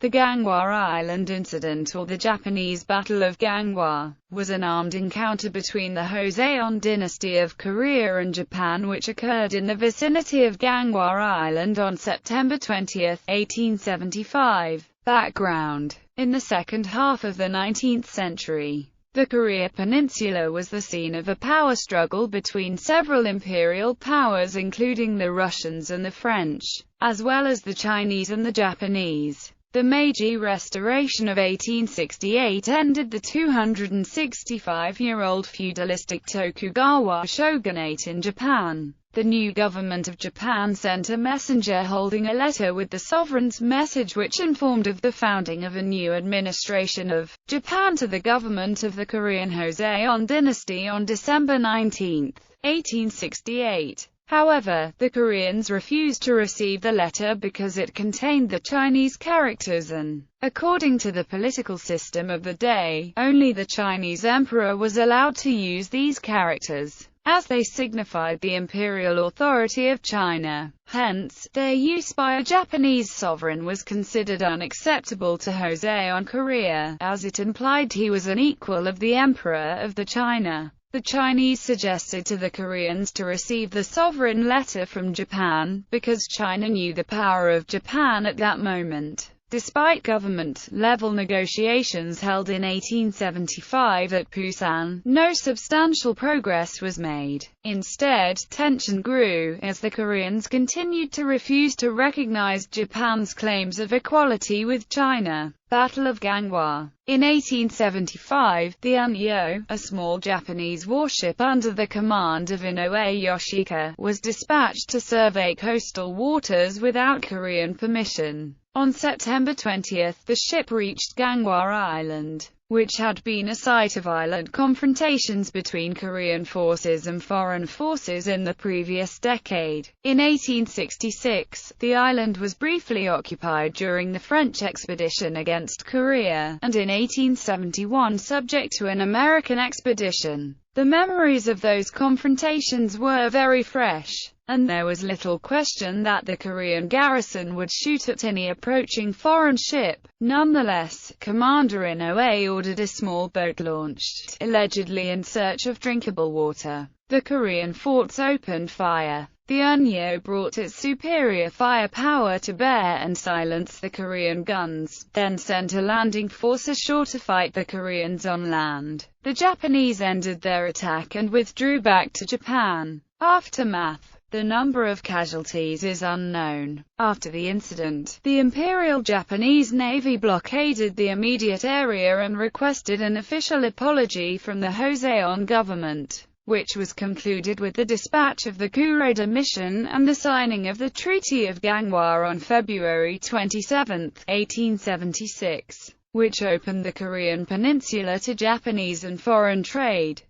The Ganghwa Island Incident, or the Japanese Battle of Ganghwa, was an armed encounter between the Joseon dynasty of Korea and Japan which occurred in the vicinity of Ganghwa Island on September 20, 1875. Background: in the second half of the 19th century, the Korea Peninsula was the scene of a power struggle between several imperial powers including the Russians and the French, as well as the Chinese and the Japanese. The Meiji Restoration of 1868 ended the 265-year-old feudalistic Tokugawa shogunate in Japan. The new government of Japan sent a messenger holding a letter with the sovereign's message which informed of the founding of a new administration of Japan to the government of the Korean Joseon dynasty on December 19, 1868. However, the Koreans refused to receive the letter because it contained the Chinese characters and, according to the political system of the day, only the Chinese emperor was allowed to use these characters, as they signified the imperial authority of China. Hence, their use by a Japanese sovereign was considered unacceptable to Joseon Korea, as it implied he was an equal of the emperor of the China. The Chinese suggested to the Koreans to receive the sovereign letter from Japan, because China knew the power of Japan at that moment. Despite government-level negotiations held in 1875 at Busan, no substantial progress was made. Instead, tension grew, as the Koreans continued to refuse to recognize Japan's claims of equality with China. Battle of Ganghwa. In 1875, the Unyo, a small Japanese warship under the command of Inoue Yoshika, was dispatched to survey coastal waters without Korean permission. On September 20, the ship reached Ganghwa Island, which had been a site of violent confrontations between Korean forces and foreign forces in the previous decade. In 1866, the island was briefly occupied during the French expedition against Korea, and in 1871 subject to an American expedition. The memories of those confrontations were very fresh, and there was little question that the Korean garrison would shoot at any approaching foreign ship. Nonetheless, Commander Inoue ordered a small boat launched, allegedly in search of drinkable water. The Korean forts opened fire. The Unyo brought its superior firepower to bear and silenced the Korean guns, then sent a landing force ashore to fight the Koreans on land. The Japanese ended their attack and withdrew back to Japan. Aftermath. The number of casualties is unknown. After the incident, the Imperial Japanese Navy blockaded the immediate area and requested an official apology from the Joseon government, which was concluded with the dispatch of the Kuroda mission and the signing of the Treaty of Gangwar on February 27, 1876, which opened the Korean peninsula to Japanese and foreign trade.